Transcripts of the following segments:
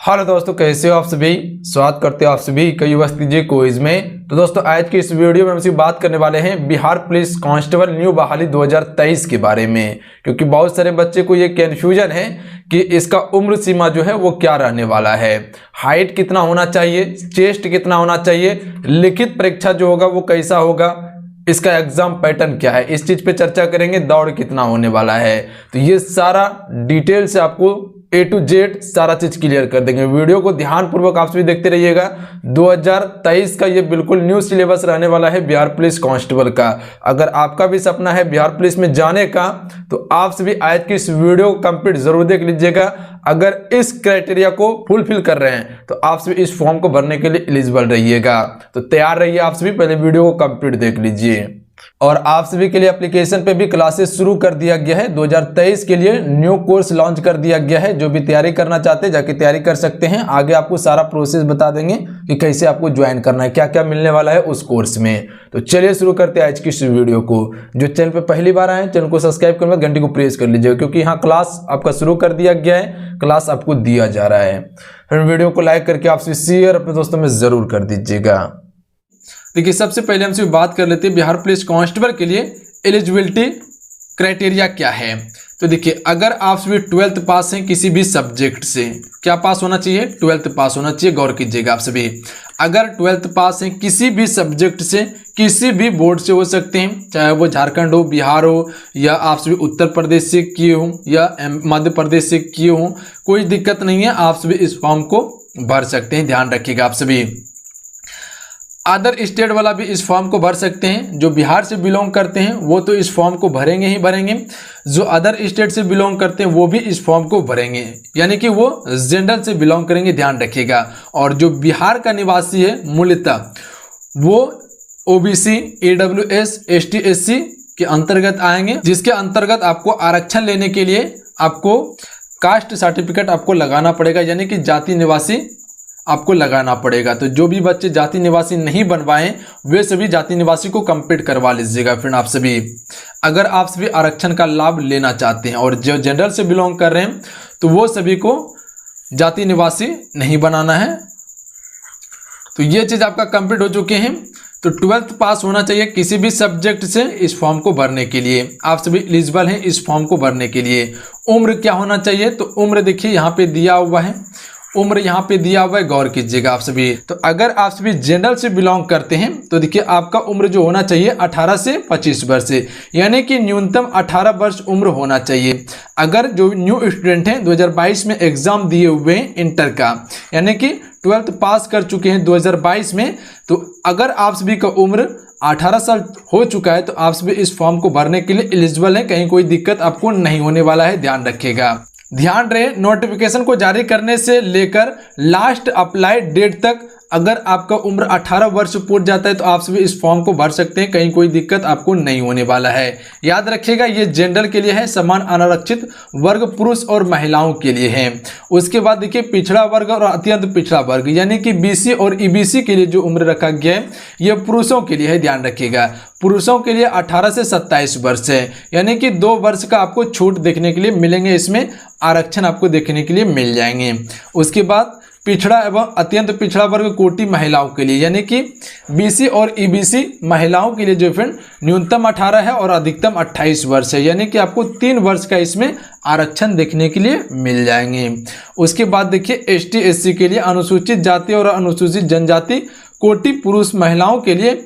Hello दोस्तों, कैसे हो आप सभी। स्वागत करते हो आप सभी कई वस्तीजी क्विज में। तो दोस्तों आज की इस वीडियो में हम सिर्फ बात करने वाले हैं बिहार पुलिस कांस्टेबल न्यू बहाली 2023 के बारे में, क्योंकि बहुत सारे बच्चे को ये कंफ्यूजन है कि इसका उम्र सीमा जो है वो क्या रहने वाला है। हाइट कितना होना चाहिए, चेस्ट कितना होना चाहिए, लिखित परीक्षा जो होगा वो कैसा होगा, इसका एग्जाम पैटर्न क्या है, इस चीज पे चर्चा करेंगे। दौड़ कितना होने वाला है, तो ये सारा डिटेल से आपको A to Z सारा चीज क्लियर कर देंगे। वीडियो को ध्यानपूर्वक आप सभी देखते रहिएगा। 2023 का ये बिल्कुल न्यू सिलेबस रहने वाला है बिहार पुलिस कांस्टेबल का। अगर आपका भी सपना है बिहार पुलिस में जाने का, तो आप सभी आज की इस वीडियो को कंप्लीट जरूर देख लीजिएगा। अगर इस क्राइटेरिया को फुलफिल कर रहे हैं तो आप सभी इस फॉर्म को भरने के लिए एलिजिबल रहिएगा। तो तैयार रहिए, आप सभी पहले वीडियो को कंप्लीट देख लीजिए। और आप सभी के लिए एप्लीकेशन पे भी क्लासेस शुरू कर दिया गया है। 2023 के लिए न्यू कोर्स लॉन्च कर दिया गया है। जो भी तैयारी करना चाहते हैं जाके तैयारी कर सकते हैं। आगे आपको सारा प्रोसेस बता देंगे कि कैसे आपको ज्वाइन करना है, क्या क्या मिलने वाला है उस कोर्स में। तो चलिए शुरू करते हैं आज की इस वीडियो को। जो चैनल पे पहली बार आए चैनल को सब्सक्राइब करने बाद घंटी को प्रेस कर लीजिएगा, क्योंकि यहाँ क्लास आपका शुरू कर दिया गया है, क्लास आपको दिया जा रहा है। फिर वीडियो को लाइक करके आप शेयर अपने दोस्तों में जरूर कर दीजिएगा। देखिए, सबसे पहले हमसे बात कर लेते हैं बिहार पुलिस कांस्टेबल के लिए एलिजिबिलिटी क्राइटेरिया क्या है। तो देखिए, अगर आप सभी 12th पास हैं किसी भी सब्जेक्ट से, क्या पास होना चाहिए, 12th पास होना चाहिए। गौर कीजिएगा आप सभी, अगर 12th पास हैं किसी भी सब्जेक्ट से, किसी भी बोर्ड से हो सकते हैं, चाहे वो झारखंड हो, बिहार हो, या आप सभी उत्तर प्रदेश से किए हों या मध्य प्रदेश से किए हों, कोई दिक्कत नहीं है, आप सभी इस फॉर्म को भर सकते हैं। ध्यान रखिएगा आप सभी। अदर स्टेट वाला भी इस फॉर्म को भर सकते हैं। जो बिहार से बिलोंग करते हैं वो तो इस फॉर्म को भरेंगे ही भरेंगे। जो अदर स्टेट से बिलोंग करते हैं वो भी इस फॉर्म को भरेंगे, यानी कि वो जनरल से बिलोंग करेंगे। ध्यान रखिएगा। और जो बिहार का निवासी है मूलतः वो OBC, AWS, ST, SC के अंतर्गत आएंगे, जिसके अंतर्गत आपको आरक्षण लेने के लिए आपको कास्ट सर्टिफिकेट आपको लगाना पड़ेगा, यानी कि जाति निवासी आपको लगाना पड़ेगा। तो जो भी बच्चे जाति निवासी नहीं बनवाएं वे सभी जाति निवासी को कंप्लीट करवा लीजिएगा। फिर आप सभी, अगर आप सभी आरक्षण का लाभ लेना चाहते हैं, और जो जनरल से बिलोंग कर रहे हैं तो वो सभी को जाति निवासी नहीं बनाना है। तो ये चीज आपका कंप्लीट हो चुके हैं। तो 12th पास होना चाहिए किसी भी सब्जेक्ट से इस फॉर्म को भरने के लिए। आप सभी एलिजिबल हैं इस फॉर्म को भरने के लिए। उम्र क्या होना चाहिए, तो उम्र देखिए यहाँ पे दिया हुआ है, उम्र यहाँ पे दिया हुआ है, गौर कीजिएगा आप सभी। तो अगर आप सभी जनरल से बिलोंग करते हैं तो देखिए आपका उम्र जो होना चाहिए 18 से 25 वर्ष है, यानी कि न्यूनतम 18 वर्ष उम्र होना चाहिए। अगर जो न्यू स्टूडेंट हैं 2022 में एग्जाम दिए हुए हैं इंटर का, यानी कि 12th पास कर चुके हैं 2022 में, तो अगर आप सभी का उम्र 18 साल हो चुका है तो आप सभी इस फॉर्म को भरने के लिए एलिजिबल है। कहीं कोई दिक्कत आपको नहीं होने वाला है, ध्यान रखिएगा। ध्यान रहे, नोटिफिकेशन को जारी करने से लेकर लास्ट अप्लाई डेट तक अगर आपका उम्र 18 वर्ष पूर्ण जाता है तो आप सभी इस फॉर्म को भर सकते हैं। कहीं कोई दिक्कत आपको नहीं होने वाला है। याद रखिएगा, ये जनरल के लिए है, समान अनारक्षित वर्ग पुरुष और महिलाओं के लिए है। उसके बाद देखिए पिछड़ा वर्ग और अत्यंत पिछड़ा वर्ग, यानी कि BC और EBC के लिए जो उम्र रखा गया है ये पुरुषों के लिए है। ध्यान रखिएगा, पुरुषों के लिए 18 से 27 वर्ष है, यानी कि 2 वर्ष का आपको छूट देखने के लिए मिलेंगे, इसमें आरक्षण आपको देखने के लिए मिल जाएंगे। उसके बाद पिछड़ा एवं अत्यंत पिछड़ा वर्ग कोटि महिलाओं के लिए, यानी कि BC और EBC महिलाओं के लिए जो फ्रेंड न्यूनतम 18 है और अधिकतम 28 वर्ष है, यानी कि आपको 3 वर्ष का इसमें आरक्षण देखने के लिए मिल जाएंगे। उसके बाद देखिए ST, SC के लिए, अनुसूचित जाति और अनुसूचित जनजाति कोटि पुरुष महिलाओं के लिए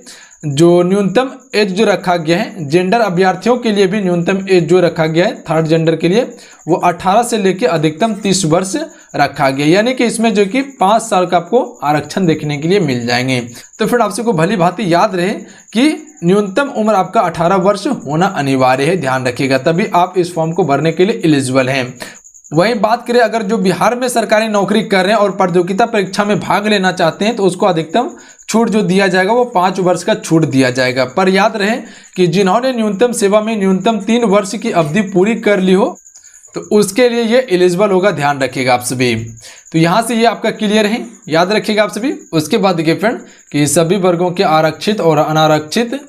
जो न्यूनतम एज जो रखा गया है, जेंडर अभ्यर्थियों के लिए भी न्यूनतम एज जो रखा गया है थर्ड जेंडर के लिए वो 18 से लेकर अधिकतम 30 वर्ष रखा गया, यानी कि इसमें जो कि 5 साल का आपको आरक्षण देखने के लिए मिल जाएंगे। तो फिर आपसे को भली भांति याद रहे कि न्यूनतम उम्र आपका 18 वर्ष होना अनिवार्य है। ध्यान रखिएगा, तभी आप इस फॉर्म को भरने के लिए एलिजिबल हैं। वहीं बात करें अगर जो बिहार में सरकारी नौकरी कर रहे हैं और प्रतियोगिता परीक्षा में भाग लेना चाहते हैं तो उसको अधिकतम छूट जो दिया जाएगा वो 5 वर्ष का छूट दिया जाएगा। पर याद रहे कि जिन्होंने न्यूनतम सेवा में न्यूनतम 3 वर्ष की अवधि पूरी कर ली हो तो उसके लिए ये एलिजिबल होगा। ध्यान रखिएगा आप सभी। तो यहाँ से ये आपका क्लियर है, याद रखिएगा आप सभी। उसके बाद देखिए फ्रेंड कि सभी वर्गों के आरक्षित और अनारक्षित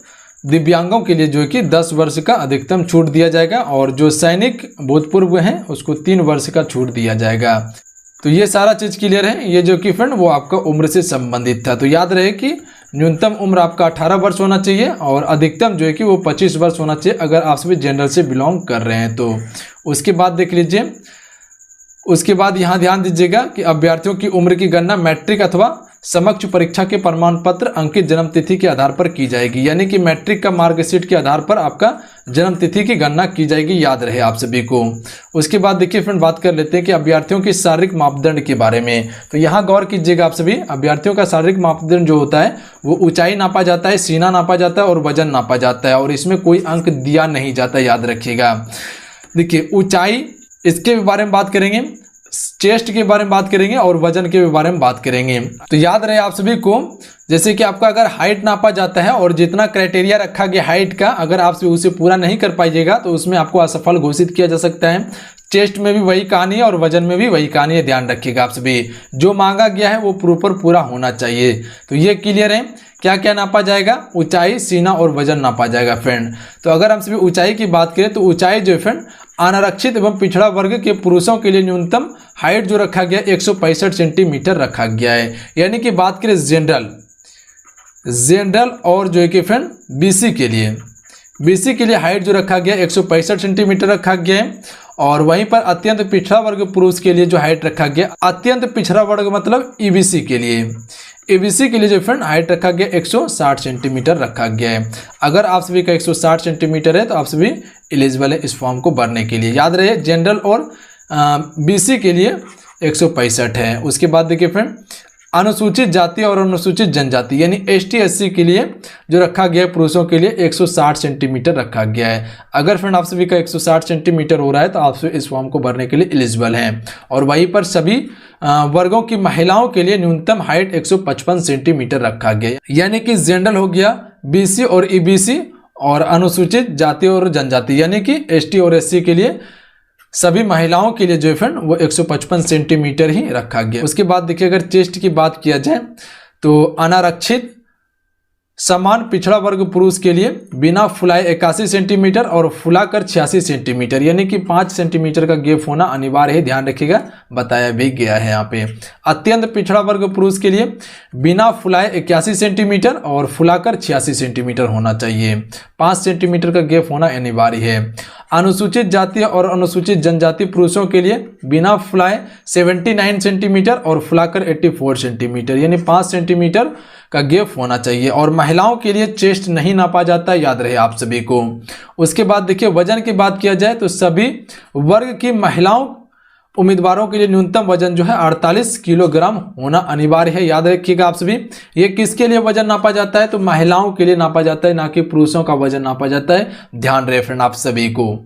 दिव्यांगों के लिए जो है कि 10 वर्ष का अधिकतम छूट दिया जाएगा और जो सैनिक भूतपूर्व हैं उसको 3 वर्ष का छूट दिया जाएगा। तो ये सारा चीज़ क्लियर है। ये जो कि फ्रेंड वो आपका उम्र से संबंधित था। तो याद रहे कि न्यूनतम उम्र आपका 18 वर्ष होना चाहिए और अधिकतम जो है कि वो 25 वर्ष होना चाहिए अगर आप सभी जनरल से बिलोंग कर रहे हैं तो। उसके बाद देख लीजिए, उसके बाद यहाँ ध्यान दीजिएगा कि अभ्यर्थियों की उम्र की गणना मैट्रिक अथवा समकक्ष परीक्षा के प्रमाण पत्र अंकित जन्म तिथि के आधार पर की जाएगी। यानी कि मैट्रिक का मार्कशीट के आधार पर आपका जन्म तिथि की गणना की जाएगी, याद रहे आप सभी को। उसके बाद देखिए फ्रेंड, बात कर लेते हैं कि अभ्यर्थियों के शारीरिक मापदंड के बारे में। तो यहाँ गौर कीजिएगा आप सभी, अभ्यर्थियों का शारीरिक मापदंड जो होता है वो ऊंचाई नापा जाता है, सीना नापा जाता है और वजन नापा जाता है, और इसमें कोई अंक दिया नहीं जाता, याद रखिएगा। देखिए ऊंचाई, इसके बारे में बात करेंगे, चेस्ट के बारे में बात करेंगे और वजन के बारे में बात करेंगे। तो याद रहे आप सभी को, जैसे कि आपका अगर हाइट नापा जाता है और जितना क्राइटेरिया रखा गया हाइट का, अगर आप उसे पूरा नहीं कर पाइएगा तो उसमें आपको असफल घोषित किया जा सकता है। चेस्ट में भी वही कहानी है और वजन में भी वही कहानी है, ध्यान रखिएगा आप सभी। जो मांगा गया है वो प्रॉपर पूरा होना चाहिए। तो ये क्लियर है, क्या क्या नापा जाएगा, ऊंचाई, सीना और वजन नापा जाएगा फ्रेंड। तो अगर हम सभी ऊंचाई की बात करें तो ऊंचाई जो है फ्रेंड अनारक्षित एवं पिछड़ा वर्ग के पुरुषों के लिए न्यूनतम हाइट जो रखा गया 165 सेंटीमीटर रखा गया है। यानी कि बात करें जनरल और जो है कि फ्रेंड बीसी के लिए हाइट जो रखा गया 165 सेंटीमीटर रखा गया है। और वहीं पर अत्यंत पिछड़ा वर्ग पुरुष के लिए जो हाइट रखा गया, अत्यंत पिछड़ा वर्ग मतलब ईबीसी के लिए जो फ्रेंड हाइट रखा गया 160 सेंटीमीटर रखा गया है। अगर आप सभी का 160 सेंटीमीटर है तो आप सभी एलिजिबल है इस फॉर्म को भरने के लिए। याद रहे जनरल और बीसी के लिए 165 है। उसके बाद देखिए फ्रेंड, अनुसूचित जाति और अनुसूचित जनजाति यानी एसटी एससी के लिए जो रखा गया है पुरुषों के लिए 160 सेंटीमीटर रखा गया है। अगर फ्रेंड आप सभी का 160 सेंटीमीटर हो रहा है तो आप सभी इस फॉर्म को भरने के लिए एलिजिबल हैं। और वहीं पर सभी वर्गों की महिलाओं के लिए न्यूनतम हाइट 155 सेंटीमीटर रखा गया है। यानी कि जनरल हो गया, बीसी और ईबीसी, और अनुसूचित जाति और जनजाति यानी कि एसटी और एससी के लिए सभी महिलाओं के लिए जो है फ्रेंड वो 155 सेंटीमीटर ही रखा गया। उसके बाद देखिए, अगर चेस्ट की बात किया जाए तो अनारक्षित समान पिछड़ा वर्ग पुरुष के लिए बिना फुलाए 81 सेंटीमीटर और फुलाकर 86 सेंटीमीटर यानी कि 5 सेंटीमीटर का गैप होना अनिवार्य है, ध्यान रखिएगा, बताया भी गया है यहाँ पे। अत्यंत पिछड़ा वर्ग पुरुष के लिए बिना फुलाए 81 सेंटीमीटर और फुलाकर 86 सेंटीमीटर होना चाहिए, 5 सेंटीमीटर का गैप होना अनिवार्य है। अनुसूचित जाति और अनुसूचित जनजाति पुरुषों के लिए बिना फुलाए 79 सेंटीमीटर और फुलाकर 84 सेंटीमीटर यानी 5 सेंटीमीटर का गैप होना चाहिए। और महिलाओं के लिए चेस्ट नहीं नापा जाता, याद रहे आप सभी को। उसके बाद देखिए, वजन की बात किया जाए तो सभी वर्ग की महिलाओं उम्मीदवारों के लिए न्यूनतम वजन जो है 48 किलोग्राम होना अनिवार्य है, याद रखिएगा आप सभी। ये किसके लिए वजन नापा जाता है, तो महिलाओं के लिए नापा जाता है, ना कि पुरुषों का वजन नापा जाता है, ध्यान रहे फ्रेंड आप सभी को।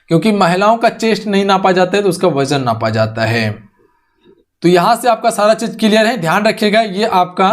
क्योंकि महिलाओं का चेस्ट नहीं नापा जाता है तो उसका वजन नापा जाता है। तो यहां से आपका सारा चीज क्लियर है, ध्यान रखिएगा। ये आपका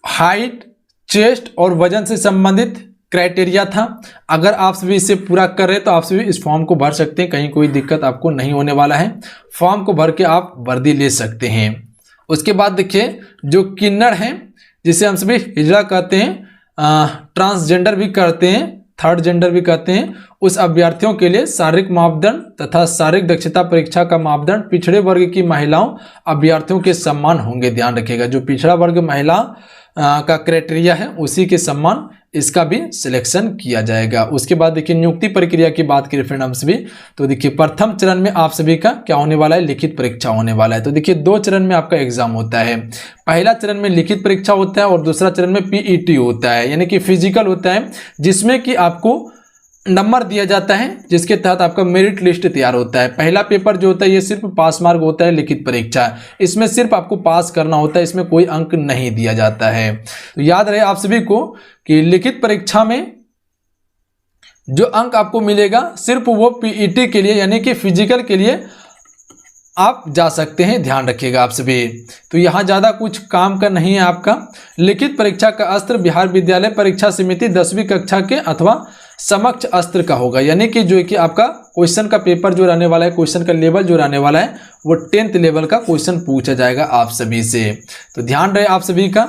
हाइट, चेस्ट और वजन से संबंधित क्राइटेरिया था। अगर आप सभी इसे पूरा कर रहे हैं तो आप सभी इस फॉर्म को भर सकते हैं, कहीं कोई दिक्कत आपको नहीं होने वाला है। फॉर्म को भर के आप वर्दी ले सकते हैं। उसके बाद देखिए, जो किन्नर हैं जिसे हम सभी हिजड़ा कहते हैं, ट्रांसजेंडर भी कहते हैं, थर्ड जेंडर भी कहते हैं, उस अभ्यर्थियों के लिए शारीरिक मापदंड तथा शारीरिक दक्षता परीक्षा का मापदंड पिछड़े वर्ग की महिलाओं अभ्यर्थियों के समान होंगे, ध्यान रखिएगा। जो पिछड़ा वर्ग महिला का क्राइटेरिया है उसी के समान इसका भी सिलेक्शन किया जाएगा। उसके बाद देखिए, नियुक्ति प्रक्रिया की बात करें फ्रेंड हम सभी, तो देखिए प्रथम चरण में आप सभी का क्या होने वाला है, लिखित परीक्षा होने वाला है। तो देखिए 2 चरण में आपका एग्जाम होता है। पहला चरण में लिखित परीक्षा होता है और दूसरा चरण में पीईटी होता है, यानी कि फिजिकल होता है, जिसमें कि आपको नंबर दिया जाता है, जिसके तहत आपका मेरिट लिस्ट तैयार होता है। पहला पेपर जो होता है ये सिर्फ पास मार्क होता है, लिखित परीक्षा, इसमें सिर्फ आपको पास करना होता है, इसमें कोई अंक नहीं दिया जाता है। तो याद रहे आप सभी को कि लिखित परीक्षा में जो अंक आपको मिलेगा सिर्फ वो पीईटी के लिए यानी कि फिजिकल के लिए आप जा सकते हैं, ध्यान रखिएगा आप सभी। तो यहाँ ज़्यादा कुछ काम का नहीं है आपका। लिखित परीक्षा का अस्त्र बिहार विद्यालय परीक्षा समिति 10वीं कक्षा के अथवा समकक्ष अस्त्र का होगा, यानी कि जो है कि आपका क्वेश्चन का पेपर जो रहने वाला है, क्वेश्चन का लेवल जो रहने वाला है वो 10th लेवल का क्वेश्चन पूछा जाएगा आप सभी से। तो ध्यान रहे आप सभी का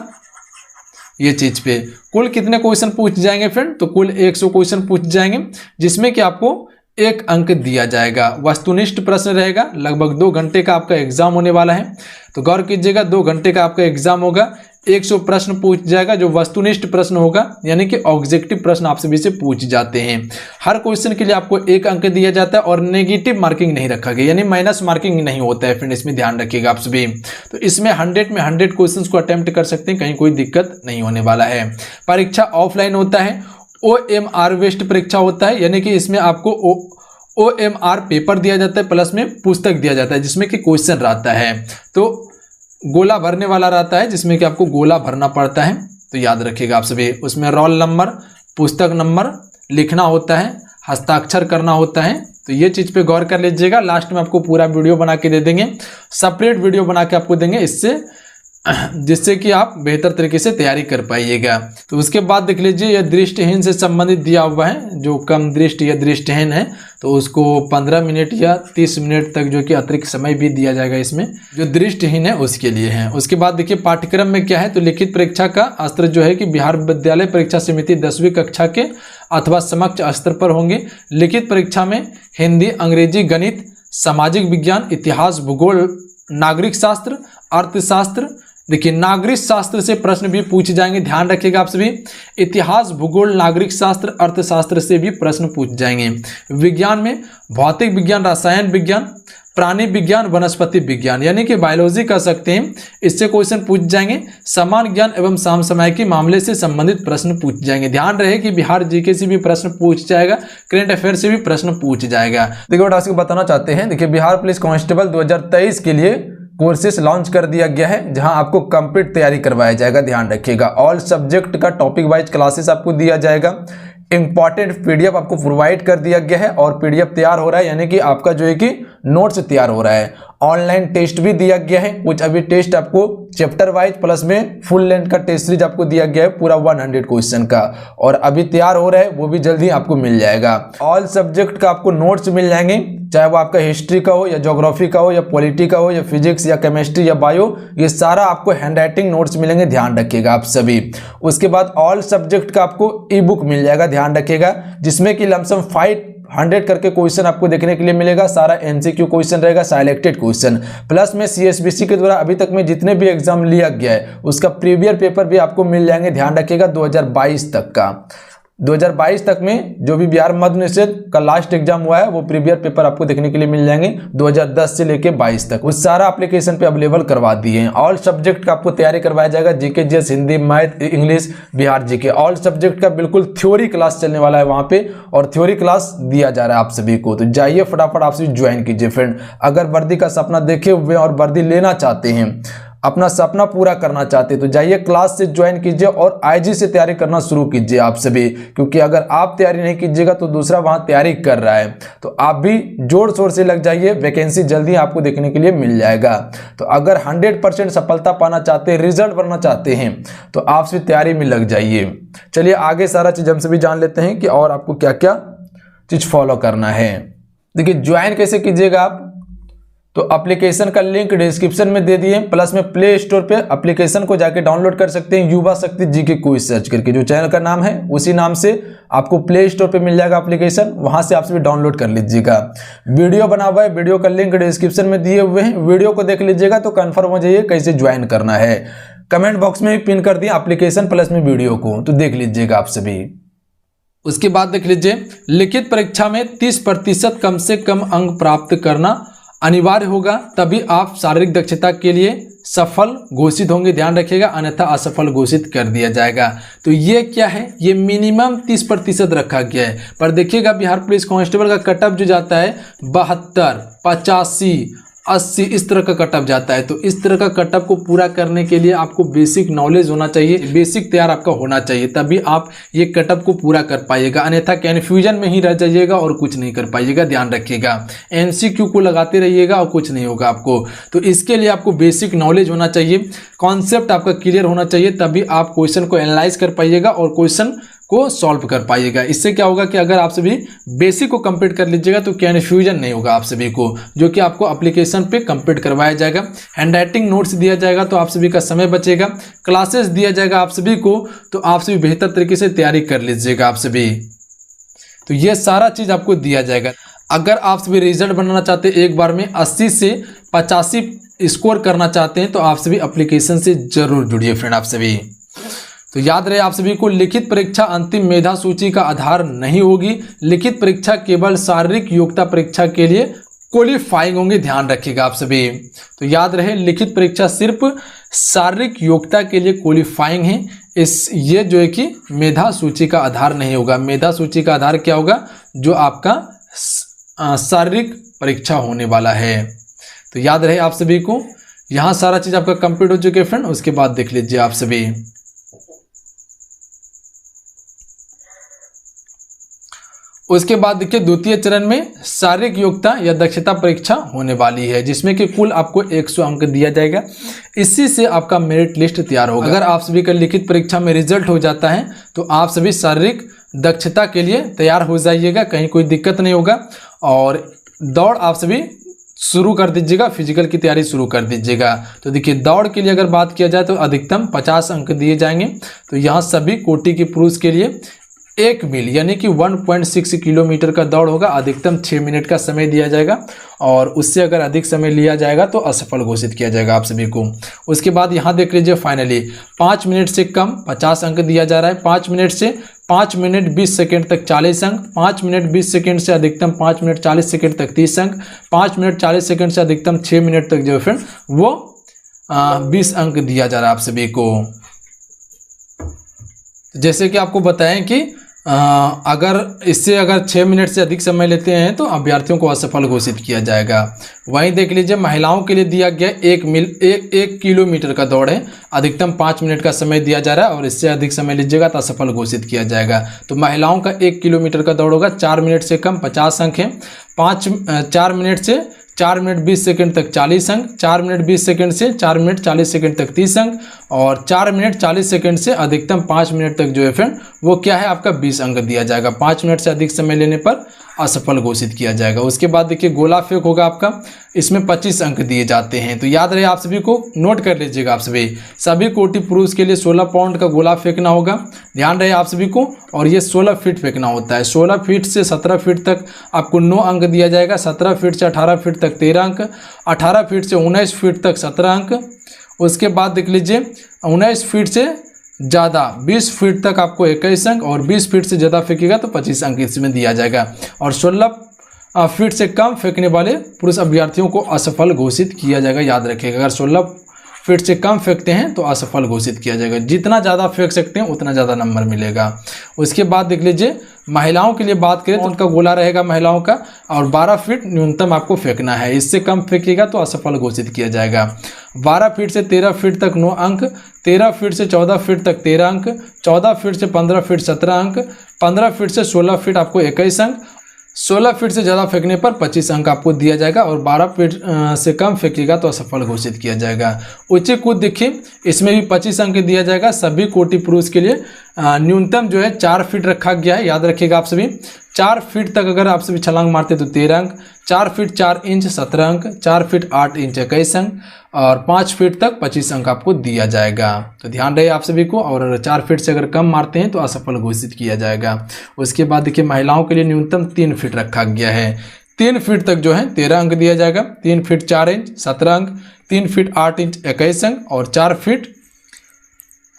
ये चीज पे। कुल कितने क्वेश्चन पूछ जाएंगे फ्रेंड, तो कुल 100 क्वेश्चन पूछ जाएंगे, जिसमें कि आपको 1 अंक दिया जाएगा। वस्तुनिष्ठ प्रश्न रहेगा, लगभग 2 घंटे का आपका एग्जाम होने वाला है। तो गौर कीजिएगा, 2 घंटे का आपका एग्जाम होगा, 100 प्रश्न पूछ जाएगा जो वस्तुनिष्ठ प्रश्न होगा, यानी कि ऑब्जेक्टिव प्रश्न आप सभी से पूछ जाते हैं। हर क्वेश्चन के लिए आपको 1 अंक दिया जाता है और नेगेटिव मार्किंग नहीं रखा गया, यानी माइनस मार्किंग नहीं होता है फ्रेंड, इसमें ध्यान रखिएगा आप सभी। तो इसमें 100 में 100 क्वेश्चन को अटेम्प्ट कर सकते हैं, कहीं कोई दिक्कत नहीं होने वाला है। परीक्षा ऑफलाइन होता है, OMR बेस्ड परीक्षा होता है, यानी कि इसमें आपको OMR पेपर दिया जाता है प्लस में पुस्तक दिया जाता है जिसमें कि क्वेश्चन रहता है। तो गोला भरने वाला रहता है जिसमें कि आपको गोला भरना पड़ता है, तो याद रखिएगा आप सभी। उसमें रोल नंबर, पुस्तक नंबर लिखना होता है, हस्ताक्षर करना होता है, तो ये चीज़ पे गौर कर लीजिएगा। लास्ट में आपको पूरा वीडियो बना के दे देंगे, सेपरेट वीडियो बना के आपको देंगे इससे, जिससे कि आप बेहतर तरीके से तैयारी कर पाइएगा। तो उसके बाद देख लीजिए, यह दृष्टिहीन से संबंधित दिया हुआ है, जो कम दृष्टि या दृष्टिहीन है तो उसको 15 मिनट या 30 मिनट तक जो कि अतिरिक्त समय भी दिया जाएगा इसमें, जो दृष्टिहीन है उसके लिए है। उसके बाद देखिए पाठ्यक्रम में क्या है, तो लिखित परीक्षा का स्तर जो है कि बिहार विद्यालय परीक्षा समिति 10वीं कक्षा के अथवा समकक्ष स्तर पर होंगे। लिखित परीक्षा में हिंदी, अंग्रेजी, गणित, सामाजिक विज्ञान, इतिहास, भूगोल, नागरिक शास्त्र, अर्थशास्त्र, देखिए नागरिक शास्त्र से प्रश्न भी पूछे जाएंगे, ध्यान रखिएगा आप सभी। इतिहास, भूगोल, नागरिक शास्त्र, अर्थशास्त्र से भी प्रश्न पूछ जाएंगे। विज्ञान में भौतिक विज्ञान, रसायन विज्ञान, प्राणी विज्ञान, वनस्पति विज्ञान, यानी कि बायोलॉजी कह सकते हैं, इससे क्वेश्चन पूछ जाएंगे। समान ज्ञान एवं समसामयिकी मामले से संबंधित प्रश्न पूछ जाएंगे। ध्यान रहे कि बिहार जीके से भी प्रश्न पूछ जाएगा, करंट अफेयर से भी प्रश्न पूछ जाएगा। देखिए आपको बताना चाहते हैं, देखिए बिहार पुलिस कांस्टेबल 2023 के लिए कोर्सेस लॉन्च कर दिया गया है, जहां आपको कंप्लीट तैयारी करवाया जाएगा। ध्यान रखिएगा, ऑल सब्जेक्ट का टॉपिक वाइज क्लासेस आपको दिया जाएगा। इंपॉर्टेंट पीडीएफ आपको प्रोवाइड कर दिया गया है और पीडीएफ तैयार हो रहा है, यानी कि आपका जो है कि नोट्स तैयार हो रहा है। ऑनलाइन टेस्ट भी दिया गया है, कुछ अभी टेस्ट आपको चैप्टर वाइज प्लस में फुल लेंथ का टेस्ट सीरीज आपको दिया गया है पूरा 100 क्वेश्चन का, और अभी तैयार हो रहा है, वो भी जल्दी आपको मिल जाएगा। ऑल सब्जेक्ट का आपको नोट्स मिल जाएंगे, चाहे वो आपका हिस्ट्री का हो या ज्योग्राफी का हो या पॉलिटी का हो या फिजिक्स या केमिस्ट्री या बायो, ये सारा आपको हैंड राइटिंग नोट्स मिलेंगे, ध्यान रखिएगा आप सभी। उसके बाद ऑल सब्जेक्ट का आपको ई बुक मिल जाएगा, ध्यान रखिएगा, जिसमें कि लमसम 500 करके क्वेश्चन आपको देखने के लिए मिलेगा। सारा एमसीक्यू क्वेश्चन रहेगा, सिलेक्टेड क्वेश्चन, प्लस में सीएसबीसी के द्वारा अभी तक में जितने भी एग्जाम लिया गया है उसका प्रीवियस पेपर भी आपको मिल जाएंगे, ध्यान रखिएगा 2022 तक का। 2022 तक में जो भी बिहार मद्य निषेध का लास्ट एग्जाम हुआ है वो प्रीवियस पेपर आपको देखने के लिए मिल जाएंगे 2010 से लेके 22 तक, वो सारा एप्लीकेशन पे अवेलेबल करवा दिए हैं। ऑल सब्जेक्ट का आपको तैयारी करवाया जाएगा, GK, GS, Hindi, math, English, Bihar GK, all subject का बिल्कुल थ्योरी क्लास चलने वाला है वहां पे, और थ्योरी क्लास दिया जा रहा है आप सभी को। तो जाइए फटाफट आप सभी ज्वाइन कीजिए फ्रेंड। अगर वर्दी का सपना देखे हुए और वर्दी लेना चाहते हैं, अपना सपना पूरा करना चाहते हैं, तो जाइए क्लास से ज्वाइन कीजिए और आईजी से तैयारी करना शुरू कीजिए आप सभी, क्योंकि अगर आप तैयारी नहीं कीजिएगा तो दूसरा वहां तैयारी कर रहा है, तो आप भी जोर शोर से लग जाइए, वैकेंसी जल्दी आपको देखने के लिए मिल जाएगा। तो अगर 100% सफलता पाना चाहते हैं, रिजल्ट बनना चाहते हैं, तो आप भी तैयारी में लग जाइए। चलिए आगे सारा चीज हम सभी जान लेते हैं कि और आपको क्या क्या चीज फॉलो करना है। देखिए ज्वाइन कैसे कीजिएगा आप, तो एप्लीकेशन का लिंक डिस्क्रिप्शन में दे दिए, प्लस में प्ले स्टोर पे एप्लीकेशन को जाके डाउनलोड कर सकते हैं, युवा शक्ति जीके क्विज सर्च करके, जो चैनल का नाम है उसी नाम से आपको प्ले स्टोर पे मिल जाएगा एप्लीकेशन, वहां से आप सभी डाउनलोड कर लीजिएगा। वीडियो बना हुआ है, वीडियो का लिंक डिस्क्रिप्शन में दिए हुए हैं, वीडियो को देख लीजिएगा तो कंफर्म हो जाइए कैसे ज्वाइन करना है। कमेंट बॉक्स में भी पिन कर दिया एप्लीकेशन प्लस में वीडियो को, तो देख लीजिएगा आप सभी। उसके बाद देख लीजिए, लिखित परीक्षा में 30% कम से कम अंक प्राप्त करना अनिवार्य होगा, तभी आप शारीरिक दक्षता के लिए सफल घोषित होंगे, ध्यान रखिएगा, अन्यथा असफल घोषित कर दिया जाएगा। तो ये क्या है, ये मिनिमम 30% रखा गया है। पर देखिएगा बिहार पुलिस कांस्टेबल का कटअप जो जाता है 72, 85, 80 इस तरह का कटअप जाता है। तो इस तरह का कटअप को पूरा करने के लिए आपको बेसिक नॉलेज होना चाहिए, बेसिक तैयार आपका होना चाहिए, तभी आप ये कटअप को पूरा कर पाइएगा, अन्यथा कन्फ्यूजन में ही रह जाइएगा और कुछ नहीं कर पाइएगा। ध्यान रखिएगा, एमसीक्यू को लगाते रहिएगा और कुछ नहीं होगा आपको। तो इसके लिए आपको बेसिक नॉलेज होना चाहिए, कॉन्सेप्ट आपका क्लियर होना चाहिए, तभी आप क्वेश्चन को एनालाइज कर पाइएगा और क्वेश्चन को सॉल्व कर पाइएगा। इससे क्या होगा कि अगर आप सभी बेसिक को कंप्लीट कर लीजिएगा तो कन्फ्यूजन नहीं होगा आप सभी को, जो कि आपको एप्लीकेशन पे कंप्लीट करवाया जाएगा। हैंड राइटिंग नोट्स दिया जाएगा तो आप सभी का समय बचेगा, क्लासेस दिया जाएगा आप सभी को, तो आप सभी बेहतर तरीके से तैयारी कर लीजिएगा आप सभी। तो ये सारा चीज़ आपको दिया जाएगा। अगर आप सभी रिजल्ट बनाना चाहते हैं, एक बार में 80 से 85 स्कोर करना चाहते हैं, तो आप सभी एप्लीकेशन से जरूर जुड़िए फ्रेंड। आप सभी तो याद रहे आप सभी को, लिखित परीक्षा अंतिम मेधा सूची का आधार नहीं होगी। लिखित परीक्षा केवल शारीरिक योग्यता परीक्षा के लिए क्वालिफाइंग होंगे, ध्यान रखिएगा आप सभी। तो याद रहे, लिखित परीक्षा सिर्फ शारीरिक योग्यता के लिए क्वालिफाइंग है। ये जो है कि मेधा सूची का आधार नहीं होगा। मेधा सूची का आधार क्या होगा? जो आपका शारीरिक परीक्षा होने वाला है। तो याद रहे आप सभी को, यहाँ सारा चीज आपका कंप्लीट हो चुके फ्रेंड। उसके बाद देख लीजिए आप सभी, उसके बाद देखिए द्वितीय चरण में शारीरिक योग्यता या दक्षता परीक्षा होने वाली है, जिसमें कि कुल आपको 100 अंक दिया जाएगा। इसी से आपका मेरिट लिस्ट तैयार होगा। अगर आप सभी का लिखित परीक्षा में रिजल्ट हो जाता है तो आप सभी शारीरिक दक्षता के लिए तैयार हो जाइएगा, कहीं कोई दिक्कत नहीं होगा। और दौड़ आप सभी शुरू कर दीजिएगा, फिजिकल की तैयारी शुरू कर दीजिएगा। तो देखिए दौड़ के लिए अगर बात किया जाए तो अधिकतम 50 अंक दिए जाएंगे। तो यहाँ सभी कोटि के पुरुष के लिए 1 मील यानी कि 1.6 किलोमीटर का दौड़ होगा। अधिकतम 6 मिनट का समय दिया जाएगा और उससे अगर अधिक समय लिया जाएगा तो असफल घोषित किया जाएगा आप सभी को। उसके बाद यहाँ देख लीजिए फाइनली 5 मिनट से कम 50 अंक दिया जा रहा है। 5 मिनट से 5 मिनट 20 सेकंड तक 40 अंक। 5 मिनट 20 सेकंड से अधिकतम 5 मिनट 40 सेकंड तक 30 अंक। 5 मिनट 40 सेकंड से अधिकतम 6 मिनट तक जो है फ्रेंड वो 20 अंक दिया जा रहा है आप सभी को। जैसे कि आपको बताएं कि अगर 6 मिनट से अधिक समय लेते हैं तो अभ्यर्थियों को असफल घोषित किया जाएगा। वहीं देख लीजिए महिलाओं के लिए दिया गया 1 किलोमीटर का दौड़ है, अधिकतम 5 मिनट का समय दिया जा रहा है और इससे अधिक समय लीजिएगा तो असफल घोषित किया जाएगा। तो महिलाओं का 1 किलोमीटर का दौड़ होगा, 4 मिनट से कम 50 अंक है। 4 मिनट से 4 मिनट 20 सेकंड तक 40 अंक। 4 मिनट 20 सेकंड से 4 मिनट 40 सेकंड तक 30 अंक और 4 मिनट 40 सेकंड से अधिकतम 5 मिनट तक जो है फ्रेंड वो क्या है आपका 20 अंक दिया जाएगा। 5 मिनट से अधिक समय लेने पर असफल घोषित किया जाएगा। उसके बाद देखिए गोला फेंक होगा आपका, इसमें 25 अंक दिए जाते हैं। तो याद रहे आप सभी को, नोट कर लीजिएगा आप सभी कोटि पुरुष के लिए 16 पाउंड का गोला फेंकना होगा, ध्यान रहे आप सभी को। और ये 16 फीट फेंकना होता है। 16 फीट से 17 फीट तक आपको 9 अंक दिया जाएगा। 17 फीट से 18 फीट तक 13 अंक। 18 फीट से 19 फीट तक 17 अंक। उसके बाद देख लीजिए 19 फीट से ज़्यादा 20 फीट तक आपको 21 अंक और 20 फीट से ज़्यादा फेंकेगा तो 25 अंक इसमें दिया जाएगा। और 16 फीट से कम फेंकने वाले पुरुष अभ्यर्थियों को असफल घोषित किया जाएगा। याद रखिएगा, अगर 16 फीट से कम फेंकते हैं तो असफल घोषित किया जाएगा। जितना ज़्यादा फेंक सकते हैं उतना ज़्यादा नंबर मिलेगा। उसके बाद देख लीजिए महिलाओं के लिए बात करें तो उनका गोला रहेगा महिलाओं का और 12 फीट न्यूनतम आपको फेंकना है। इससे कम फेंकेगा तो असफल घोषित किया जाएगा। 12 फीट से 13 फीट तक 9 अंक। 13 फीट से 14 फीट तक 13 अंक। 14 फीट से 15 फीट 17 अंक। 15 फीट से 16 फीट आपको 21 अंक। 16 फीट से ज़्यादा फेंकने पर 25 अंक आपको दिया जाएगा और 12 फीट से कम फेंकेगा तो असफल घोषित किया जाएगा। ऊंची कूद देखिए, इसमें भी 25 अंक दिया जाएगा। सभी कोटि पुरुष के लिए न्यूनतम जो है 4 फीट रखा गया है। याद रखिएगा आप सभी, 4 फीट तक अगर आप सभी छलांग मारते तो 13 अंक। 4 फीट 4 इंच 17 अंक। 4 फीट 8 इंच 21 अंक और 5 फीट तक 25 अंक आपको दिया जाएगा। तो ध्यान रहे आप सभी को। और 4 फीट से अगर कम मारते हैं तो असफल घोषित किया जाएगा। उसके बाद देखिए महिलाओं के लिए न्यूनतम 3 फीट रखा गया है। 3 फीट तक जो है 13 अंक दिया जाएगा। 3 फीट 4 इंच 17 अंक। 3 फीट 8 इंच 21 अंक और 4 फीट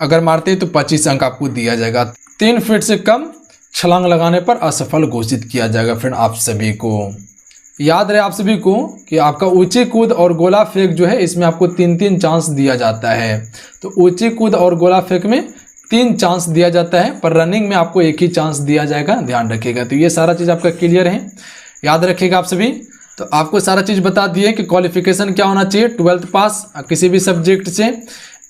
अगर मारते हैं तो 25 अंक आपको दिया जाएगा। 3 फीट से कम छलांग लगाने पर असफल घोषित किया जाएगा फ्रेंड आप सभी को। याद रहे आप सभी को कि आपका ऊंची कूद और गोला फेंक जो है इसमें आपको 3-3 चांस दिया जाता है। तो ऊंची कूद और गोला फेंक में 3 चांस दिया जाता है, पर रनिंग में आपको 1 ही चांस दिया जाएगा, ध्यान रखिएगा। तो ये सारा चीज़ आपका क्लियर है, याद रखिएगा आप सभी। तो आपको सारा चीज़ बता दिए कि क्वालिफिकेशन क्या होना चाहिए, 12th पास किसी भी सब्जेक्ट से,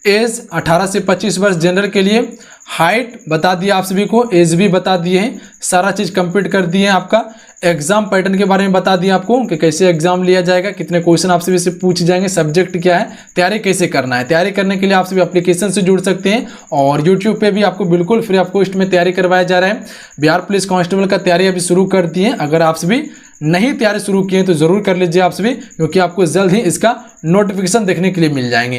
एज 18 से 25 वर्ष जनरल के लिए, हाइट बता दिया आप सभी को, एज भी बता दिए हैं, सारा चीज़ कंप्लीट कर दिए हैं। आपका एग्जाम पैटर्न के बारे में बता दिया आपको कि कैसे एग्जाम लिया जाएगा, कितने क्वेश्चन आप सभी से पूछ जाएंगे, सब्जेक्ट क्या है, तैयारी कैसे करना है। तैयारी करने के लिए आप सभी एप्लीकेशन से जुड़ सकते हैं और यूट्यूब पे भी आपको बिल्कुल फ्री ऑफ कॉस्ट में तैयारी करवाया जा रहा है। बिहार पुलिस कांस्टेबल का तैयारी अभी शुरू कर दी है। अगर आप सभी नहीं तैयारी शुरू किए तो जरूर कर लीजिए आप सभी, क्योंकि आपको जल्द ही इसका नोटिफिकेशन देखने के लिए मिल जाएंगे।